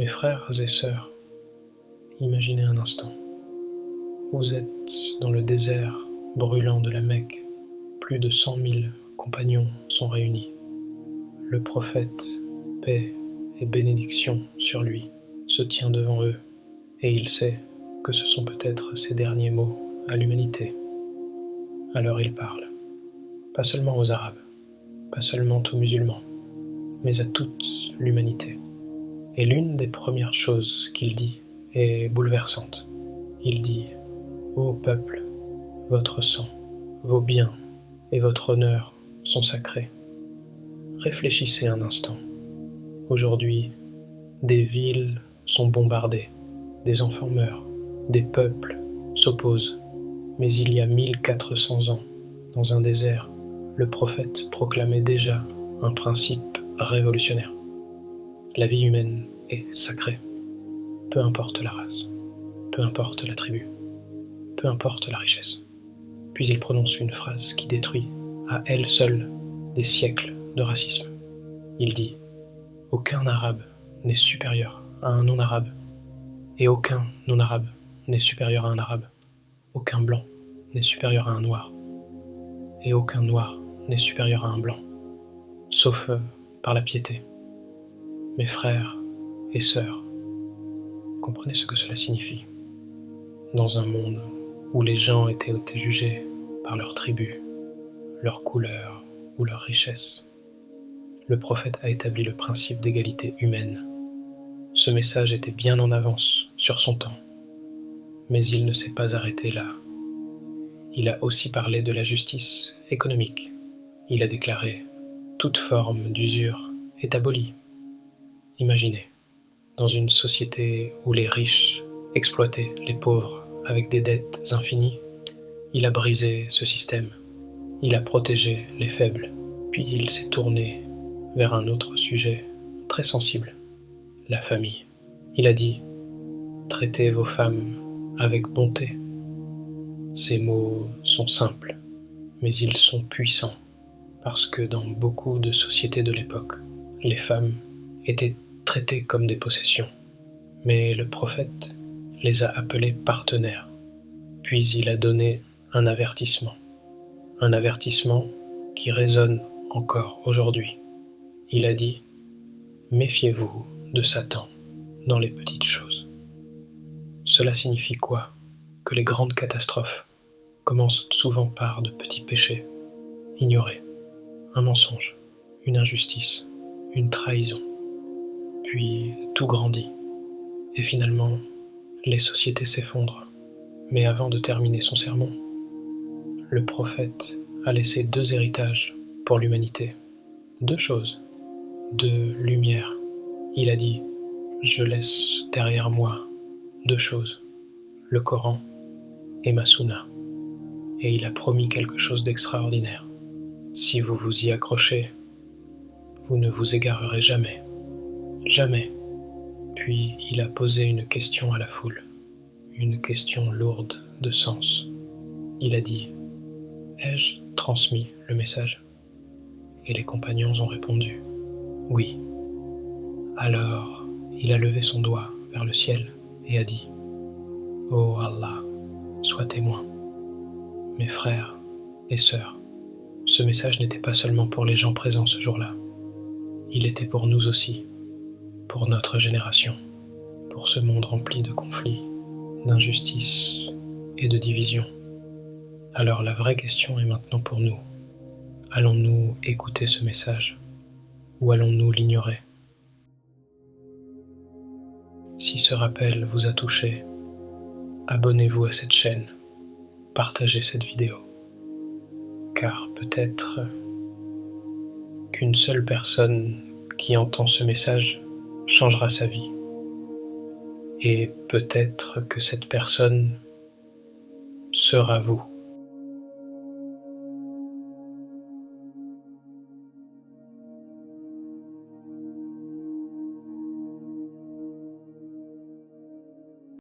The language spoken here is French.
Mes frères et sœurs, imaginez un instant. Vous êtes dans le désert brûlant de la Mecque. Plus de 100 000 compagnons sont réunis. Le prophète, paix et bénédiction sur lui, se tient devant eux, et il sait que ce sont peut-être ses derniers mots à l'humanité. Alors il parle, pas seulement aux Arabes, pas seulement aux musulmans, mais à toute l'humanité. Et l'une des premières choses qu'il dit est bouleversante. Il dit « Ô peuple, votre sang, vos biens et votre honneur sont sacrés. Réfléchissez un instant. Aujourd'hui, des villes sont bombardées, des enfants meurent, des peuples s'opposent. Mais il y a 1400 ans, dans un désert, le prophète proclamait déjà un principe révolutionnaire. La vie humaine est sacrée. Peu importe la race, peu importe la tribu, peu importe la richesse. Puis il prononce une phrase qui détruit à elle seule des siècles de racisme. Il dit « Aucun arabe n'est supérieur à un non-arabe, et aucun non-arabe n'est supérieur à un arabe. Aucun blanc n'est supérieur à un noir, et aucun noir n'est supérieur à un blanc, sauf par la piété. Mes frères et sœurs, comprenez ce que cela signifie. Dans un monde où les gens étaient jugés par leur tribu, leur couleur ou leur richesse, le prophète a établi le principe d'égalité humaine. Ce message était bien en avance sur son temps, mais il ne s'est pas arrêté là. Il a aussi parlé de la justice économique. Il a déclaré « Toute forme d'usure est abolie ». Imaginez, dans une société où les riches exploitaient les pauvres avec des dettes infinies, il a brisé ce système. Il a protégé les faibles, puis il s'est tourné vers un autre sujet très sensible, la famille. Il a dit « Traitez vos femmes avec bonté ». Ces mots sont simples, mais ils sont puissants, parce que dans beaucoup de sociétés de l'époque, les femmes étaient traitées comme des possessions. Mais le prophète les a appelées partenaires, puis il a donné un avertissement qui résonne encore aujourd'hui. Il a dit « Méfiez-vous de Satan dans les petites choses ». Cela signifie quoi? Que les grandes catastrophes commencent souvent par de petits péchés ignorés, un mensonge, une injustice, une trahison, puis tout grandit, et finalement les sociétés s'effondrent. Mais avant de terminer son sermon, le prophète a laissé 2 héritages pour l'humanité, 2 choses, 2 lumières. Il a dit « Je laisse derrière moi 2 choses, le Coran et ma Sunna ». Et il a promis quelque chose d'extraordinaire. Si vous vous y accrochez, vous ne vous égarerez jamais. Jamais. Puis il a posé une question à la foule, une question lourde de sens. Il a dit « Ai-je transmis le message ?» Et les compagnons ont répondu « Oui ». Alors il a levé son doigt vers le ciel et a dit « Ô Allah, sois témoin. Mes frères et sœurs, ce message n'était pas seulement pour les gens présents ce jour-là. Il était pour nous aussi, pour notre génération, pour ce monde rempli de conflits, d'injustices et de divisions. Alors la vraie question est maintenant pour nous. Allons-nous écouter ce message ou allons-nous l'ignorer? Si ce rappel vous a touché, abonnez-vous à cette chaîne, partagez cette vidéo, car peut-être qu'une seule personne qui entend ce message changera sa vie. Et peut-être que cette personne sera vous.